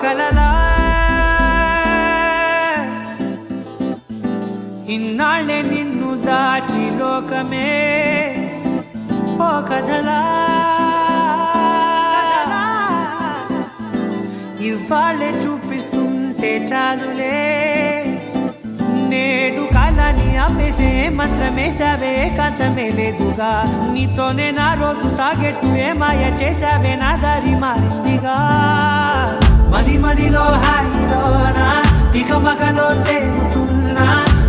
కలలా ఇన్నాళ్ళే నిన్ను దాచి లోకమే ఓ కథలా ఇవాళ్ళే చూపిస్తుంటే చాలులే నేడు కాలాన్ని ఆపేసే మంత్రమేశావే కాంతమే లేదుగా నీతోనే నా రోజు సాగెట్టు ఏ మాయ చేశావే నా దారి మారిందిగా మది మదిలో హాయిలోనా ఇక మగలో తేలుతున్నా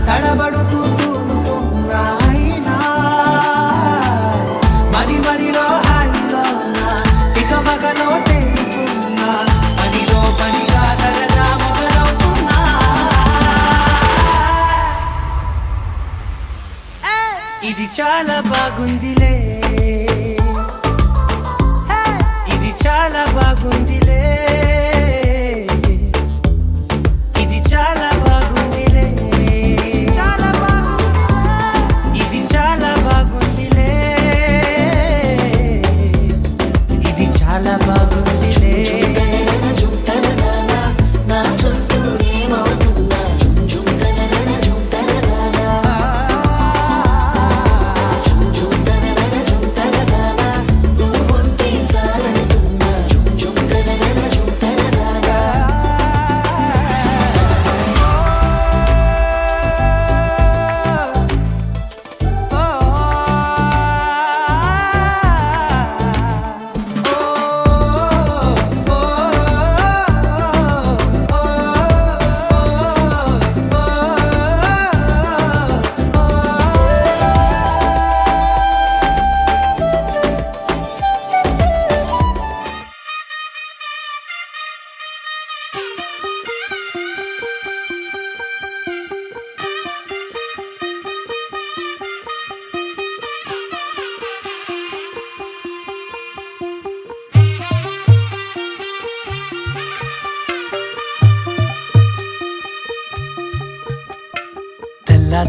తడబడుతూ తూలుతున్నా అయినా మది మదిలో హాయిలోనా ఇక మగలో తేలుతున్నా పనిలో పనిగా సరదా మొదలవుతున్నా ఇది చాలా బాగుందిలే ఇది చాలా బాగుందిలే ఇది చాలా బాగుందిలే చాలా బాగుంది ఇది చాలా బాగుందిలే ఇది చాలా బాగుందిలే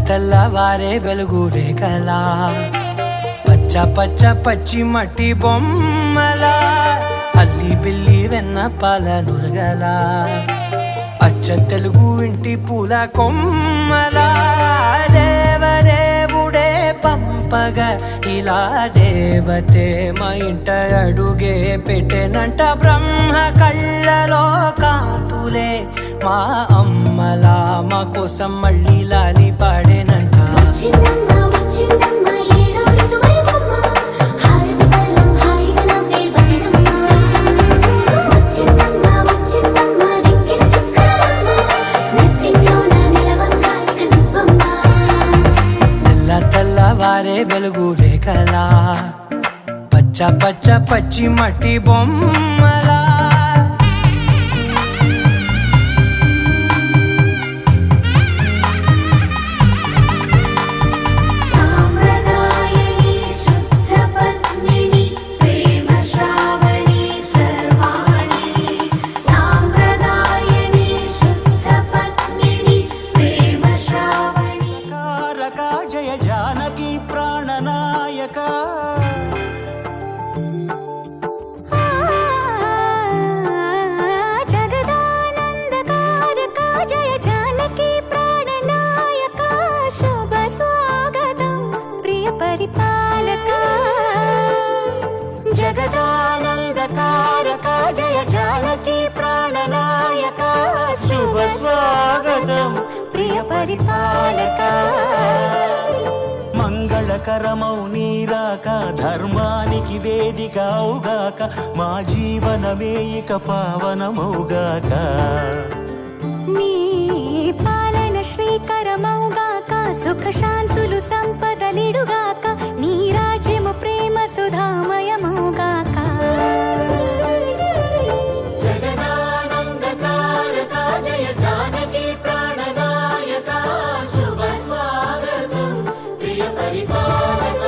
తెల్లవారే వెలుగు రేఖలా పచ్చ పచ్చ పచ్చి మట్టి బొమ్మలా అల్లి బిల్లి వెన్న పాల నురగలా అచ్చ తెలుగు ఇంటి పూల కొమ్మలా దేవదేవుడే పంపగా ఇలా దేవతే మా ఇంట అడుగే పెట్టెనంట బ్రహ్మ కళ్ళలో కాంతులే మా అమ్మలా మా కోసం మళ్ళీ లాలి పాడేనంట తెల్లవారే వెలుగు రేఖలా పచ్చ పచ్చ పచ్చి మట్టి బొమ్మలా జగదానందకారక జయ జానకి ప్రాణనాయక శుభ స్వాగతం ప్రియ పరిపాలక మంగళకరమౌ నీరాక ధర్మానికి వేదిక అవుగాక మా జీవనమే ఇక పావనమౌగాక నీ పాలన శ్రీకరమౌగాక సుఖ శాంతులు సంపదలిడుగాక నీ రాజ్యము ప్రేమ సుధామయమౌగాక జగదానందకారక జయ జానకి ప్రాణనాయక శుభ స్వాగతం ప్రియ పరిపాలక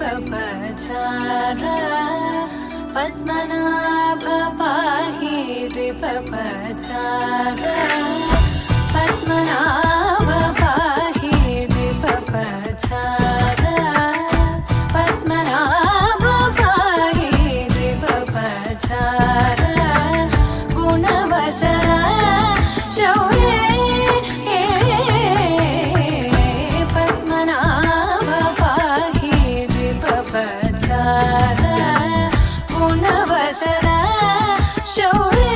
द्विपपचारा पद्मनाभ पाहि द्विपपचारा पद्मनाभ पाहि द्विपपचारा पद्मनाभ पाहि द्विपपचारा गुणवसरा शौर्ये पद्मनाभ पाहि द्विपपचारा गुणवसरा शौर्ये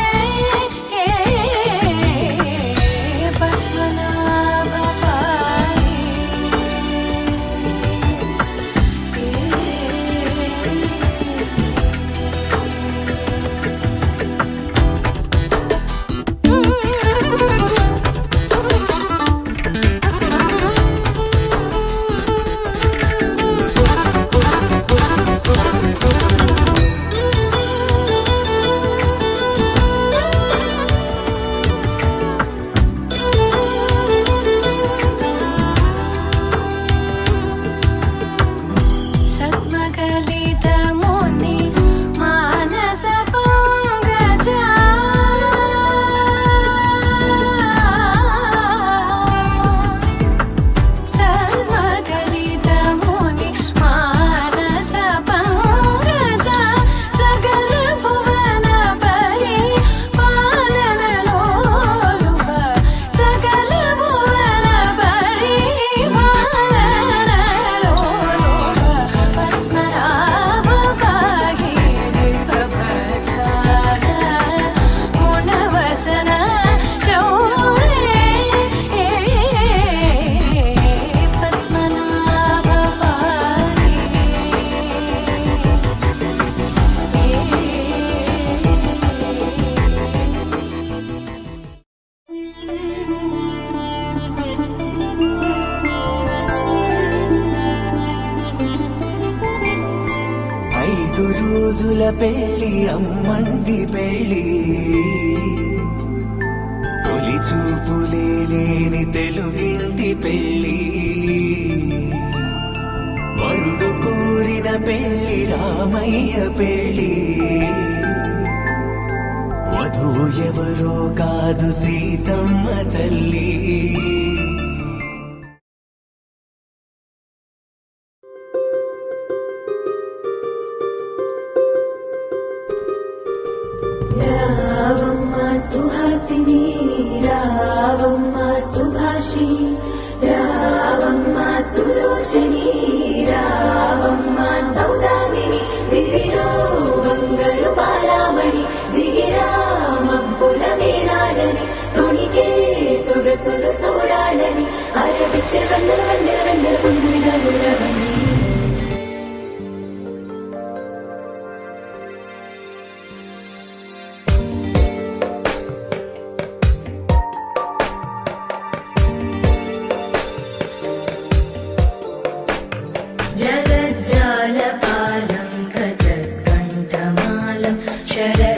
पद्मनाभ पाहि सद्मकलितमुनि मानस पंकजा सद्मकलितमुनि मानस पंकजा सकल भुवन परि पालन लोलुप सकल भुवन परि पालन लोलुप पद्मनाभ पाहि द्विपपचारा गुणवसना शौर्ये पद्मनाभ पाहि ఐదు రోజుల పెళ్లి అమ్మండి పెళ్లి తొలి చూపులే లేని తెలుగింటి పెళ్లి వరుడు కోరిన పెళ్లి రామయ్య పెళ్లి వధువు ఎవరో కాదు సీతమ్మ తల్లి రావమ్మ సుహాసిని రావమ్మ సుభాషిణి రావమ్మ సులోచని రావమ్మ సౌదామిని దివిలో బంగారు బాలామణి దిగిరా మబ్బుల మేనాలని తొణికే సొగసులు చూడాలని అరవిచ్చే వందల వందల వందల పొందునిగా గురవని जगज्जालपालं खचत्कण्ठमालं शरच्चन्द्रबालं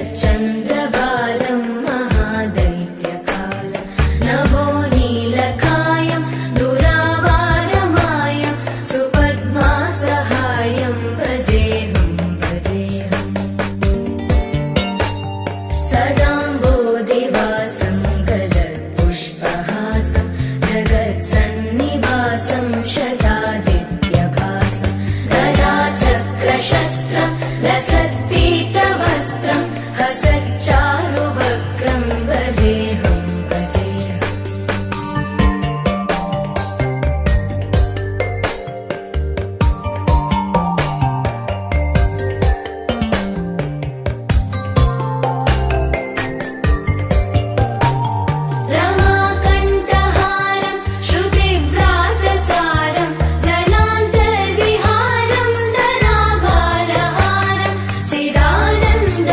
महादैत्यकालं नभो नीलकायं दुरावारमायं सुपद्मासहायं भजेऽहं भजेऽहम् सदाम्बोधिवासं गलत्पुष्पहासं जगत्सन्निवासं शतादित्यभासं गदाचक्रशस्त्रं लसत्पीतवस्त्रं हसच्चारुवक्त्रं भजेऽहं भजेऽहम् रमाकण्ठहारं श्रुतिव्रातसारं जलान्तर्विहारं धराभारहारं चिदानन्द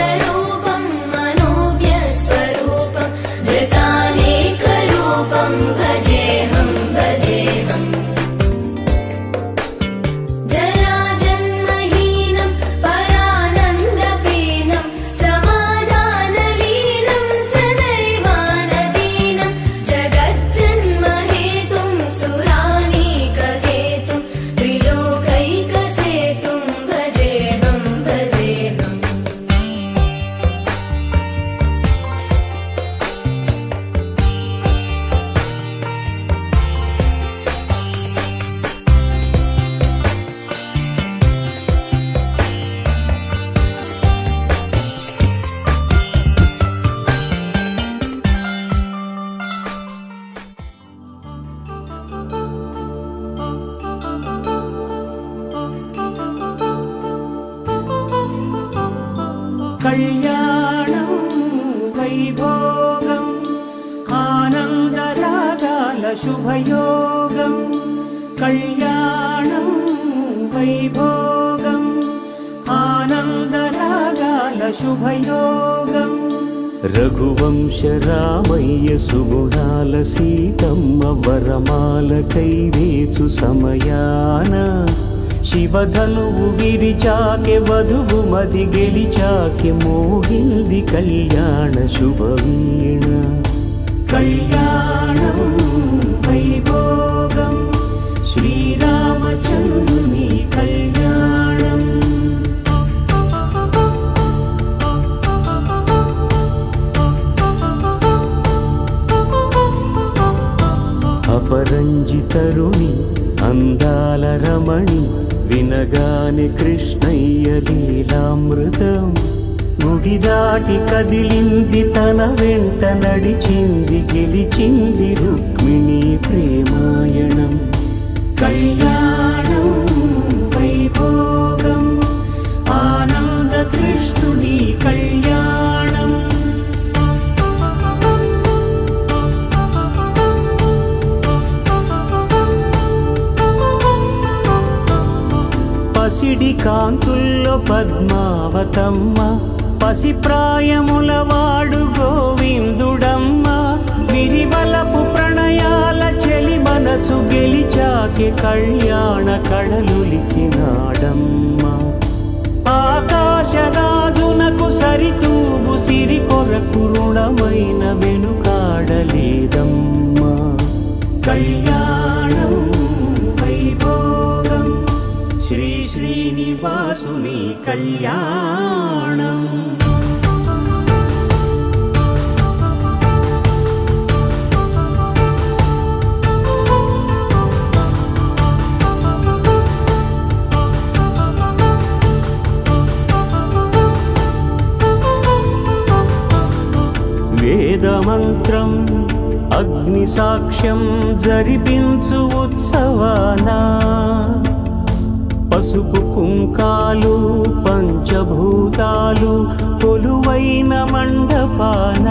కళ్యాణం వైభోగం ఆనందరాగాల శుభయోగం కళ్యాణం వైభోగం ఆనందరాగాల శుభయోగం రఘువంశ రామయ్య సుగుణాల సీతమ్మ వరమాల కైవేచు సమయాన శివధనువు విరిచాకె వధువు మది గెలిచాకె మోగింది కళ్యాణ శుభవీణ కళ్యాణం వైభోగం శ్రీరామచంద్రుని కళ్యాణం అపరంజితరుణి అందాల రమణి వినగానే కృష్ణయ్య లీలామృతం గుడి దాటి కదిలింది తన వెంట నడిచింది గెలిచింది రుక్మిణి ప్రేమాయణం కళ్యాణం వైభోగం ఆనంద కృష్ణుని కళ్యాణం పసిడి కాంతుల్లో పద్మావతమ్మ పసిప్రాయముల వాడు గోవిందుడమ్మ విరివలపు ప్రణయాల చెలి మనసు గెలిచాకె కళ్యాణ కళలులికినాడమ్మ ఆకాశరాజునకు సరితూగు సిరి కొరకు రుణమైన వెనుకాడలేదమ్మా కళ్యాణం వైభోగం శ్రీ శ్రీనివాసుని కళ్యాణం వేదమంత్రం అగ్ని సాక్ష్యం జరిపించు ఉత్సవానా పసుపు కుంకాలు పంచభూతాలు కొలువైన మండపాన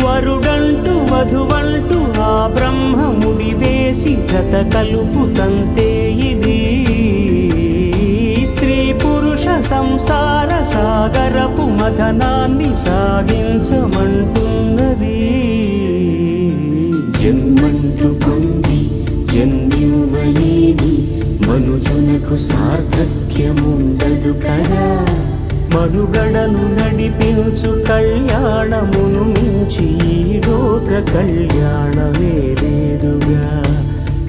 వరుడంటూ వధువంటూ ఆ బ్రహ్మముడి వేసి గత కలుపు తంతే ఇది స్త్రీ పురుష సంసార సాగరపు మథనాన్ని సాగించమంటున్నది జన్మంటూ పొంది జన్మివ్వలేని మనుజునకు సార్థక్యముండదు కదా మనుగడను నడిపించు కళ్యాణమును మించి ఈ లోక కళ్యాణమే లేదుగా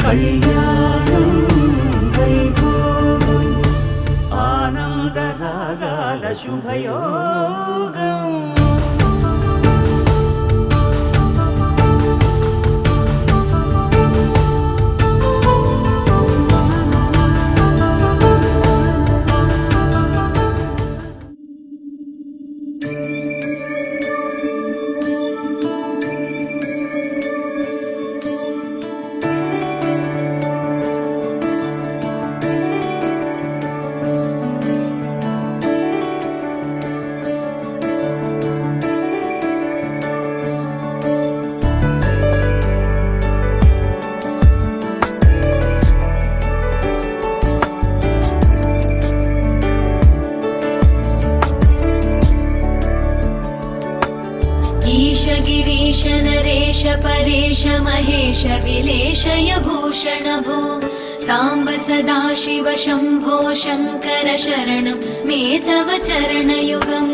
కళ్యాణం వైభోగం ఆనందరాగాల శుభయోగం गिरीश नरेश परेश महेश विलेशय भूषण भो साम्ब सदाशिव शम्भो शङ्कर शरणं मे तव चरणयुगम्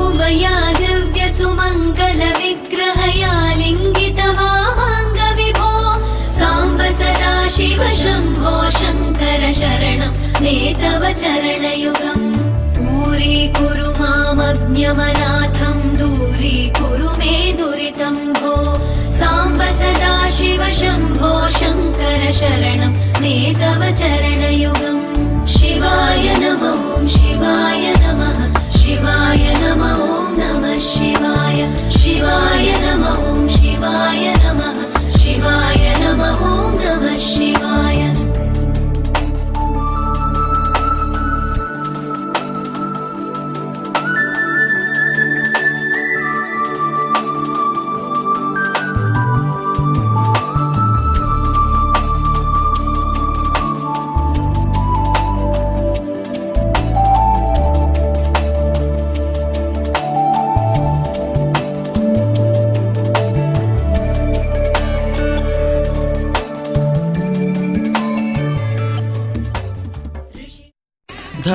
उमया दिव्य सुमङ्गल विग्रहया लिङ्गित वामाङ्ग विभो साम्ब सदाशिव शम्भो शङ्कर शरणं मे तव चरणयुगम् दूरीकुरु मामज्ञमनाथं दूरीकुरु मे दुरितं भो साम्ब सदाशिव शम्भो शङ्कर शरणं मे तव चरणयुगम् शिवाय नमः शिवाय नमः शिवाय नमः ॐ नमः शिवाय शिवाय नमः ॐ शिवाय नमः शिवाय नमः ॐ नमः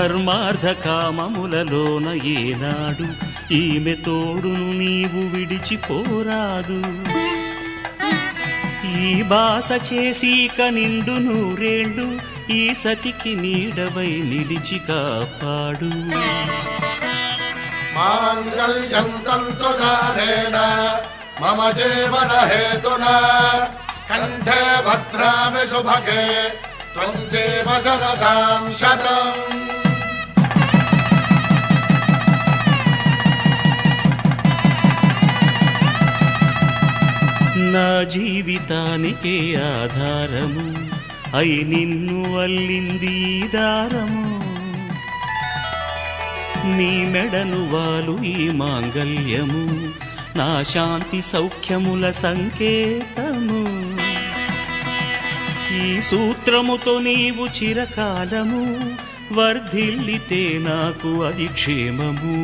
ధర్మార్థ కామములలోన ఏనాడు ఈమె తోడును నీవు విడిచిపోరాదు. ఈ బాస చేసి నిండు నూరేళ్ళు ఈ సతికి నీడవై నిలిచి కాపాడు. మాంగళ్యం తంతునానేన మమ జీవన హేతునా కంఠే భద్రామి శుభగే త్వం జీవ శరదాం శతం. నా జీవితానికే ఆధారము అయి నిన్ను అల్లింది ఈ దారము. నీ మెడను వాలు ఈ మాంగల్యము నా శాంతి సౌఖ్యముల సంకేతము. ఈ సూత్రముతో నీవు చిరకాలము వర్ధిల్లితే నాకు అది క్షేమము.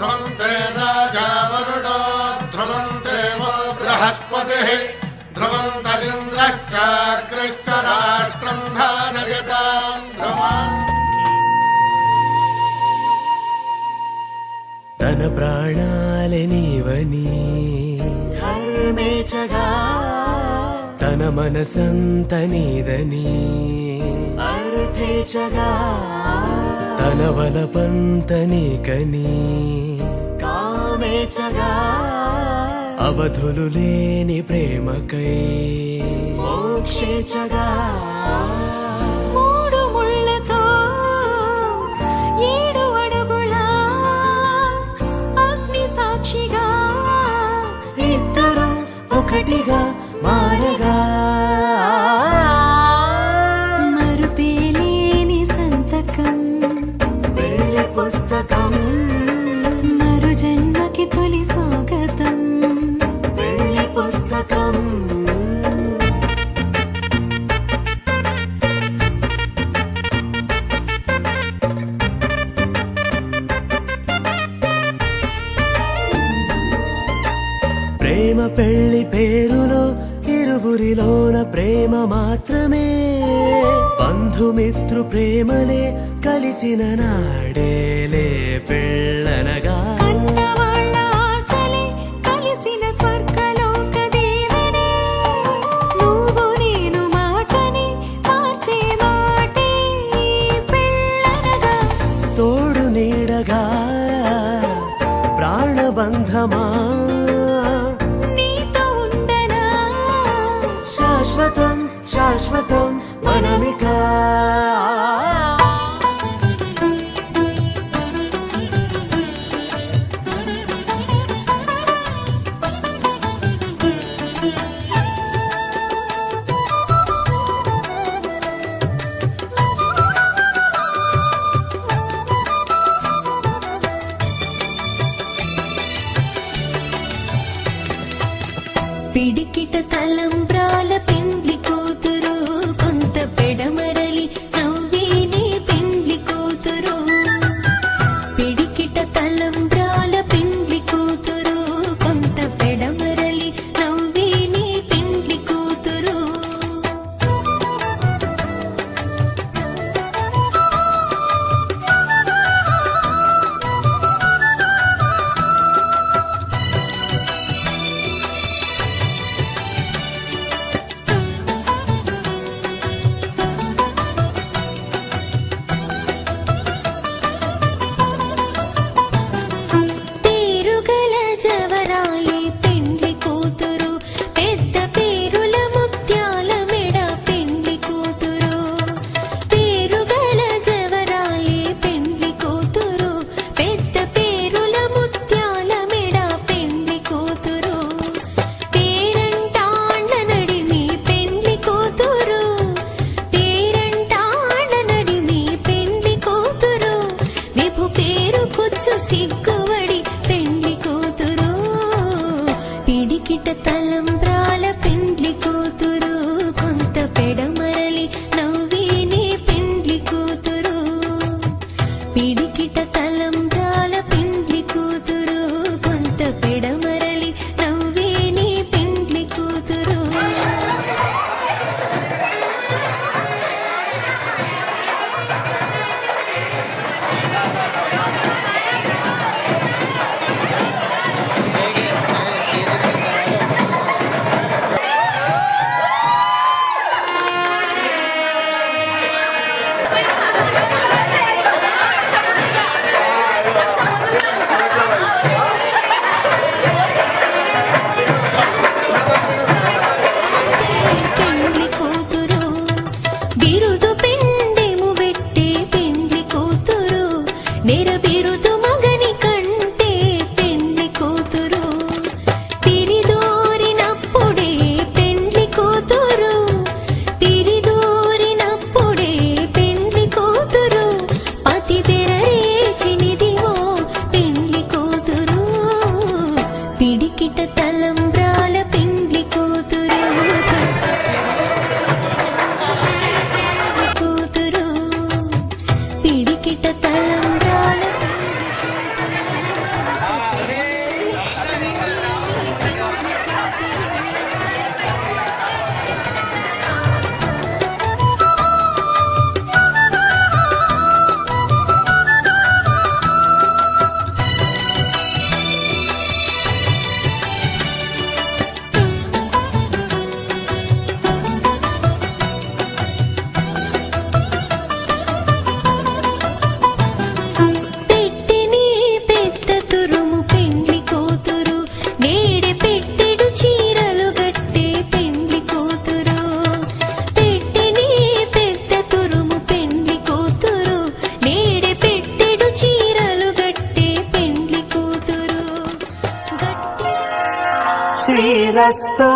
ధ్రువంతే రాజా వరుడో ధ్రువంతే బృహస్పతిః ధ్రువంతరింద్రశ్చాగ్రశ్చ రాష్ట్రం ధారయతాం ధ్రువం. తన ప్రాణాలనివని ధర్మేచగా తన మనసంత నీదని అర్థేచగా తన వలపంత నీకని కామేచగా అవధులు లేని ప్రేమకై మోక్షేచగా మూడు ముళ్ళతో 7 అడుగుల అగ్ని సాక్షిగా ఇద్దరు ఒకటిగా మారగా మరుపేలేని సంతకం వెళ్ళి పుస్తకం మరు జన్మకి తొలి స్వాగతం వెళ్ళి పుస్తకం. ప్రేమ పెళ్లి పేరులో ఇరువురిలోన ప్రేమ మాత్రమే. బంధుమిత్రు ప్రేమనే కలిసిన నాడేలే పెళ్ళనగా. కన్నవాళ్ళ ఆశలే కలిసిన స్వర్గలోక దేవనే నువ్వు నేను మాటని మార్చే మాటే పెళ్ళనగా. తోడు నీడగా ప్రాణబంధమా నీతో ఉండనా శాశ్వతం శాశ్వతం మనమిక. పిడికిట తలంబ్రాల పెండ్లి కూతురు కొంత పెడమరలి నవ్విని పెండ్లి కూతురు. పిడికిట తలంబ్రాల పెండ్లి కూతురు కొంత పెడమరలి నవ్విని పెండ్లి కూతురు. శ్రీరస్తు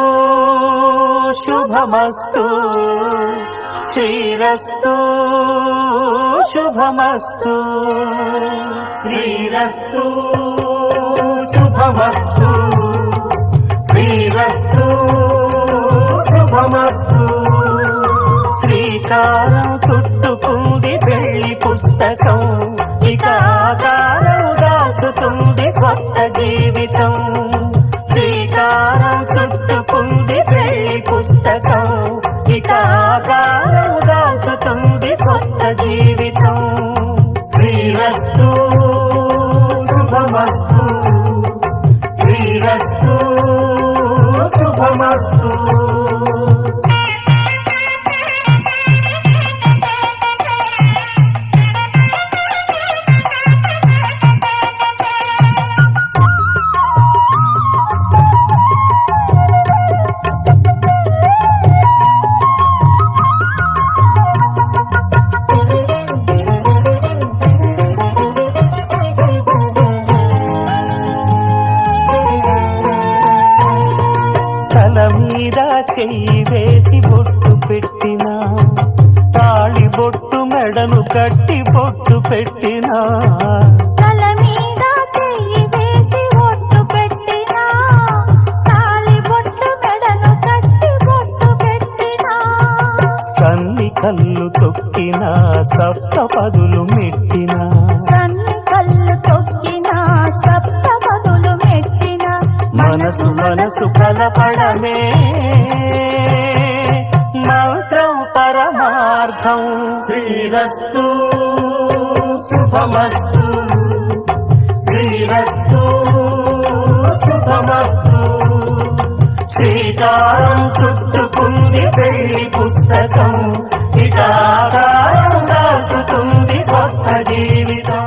శుభమస్తు శ్రీరస్తు శుభమస్తు శ్రీరస్తు శుభమస్తు శ్రీరస్తు శుభమస్తు శ్రీకారం చుట్టుకుంది పెళ్లి పుస్తకం ఇక ఆకారం దాచుతుంది కొత్త జీవితం శ్రీకారం చుట్టుకుంది పెళ్లి పుస్తకం ఇక ఆకారం దాచుతుంది కొత్త జీవితం శ్రీరస్తు శుభమస్తు శ్రీరస్తు శుభమస్తు మీద చెయ్యి వేసి బొట్టు పెట్టినా తాళి బొట్టు మెడను కట్టి బొట్టు పెట్టినా తల మీద చెయ్యి వేసి బొట్టు పెట్టినా తాళి బొట్టు మెడను కట్టి బొట్టు పెట్టినా సన్ని కళ్ళు తొక్కినా సప్త పదులు మెట్టినా సన్ని కళ్ళు తొక్కినా సప్త పదులు మెట్టినా మనసు మనసు కలపడమే మంత్రం పరమార్థం శ్రీరస్తు శుభమస్తు శ్రీరస్తు శుభమస్తు శ్రీకారం చుట్టుకుంది పెళ్లి పుస్తకం ఇక ఆకారం దాచుతుంది కొత్త జీవితం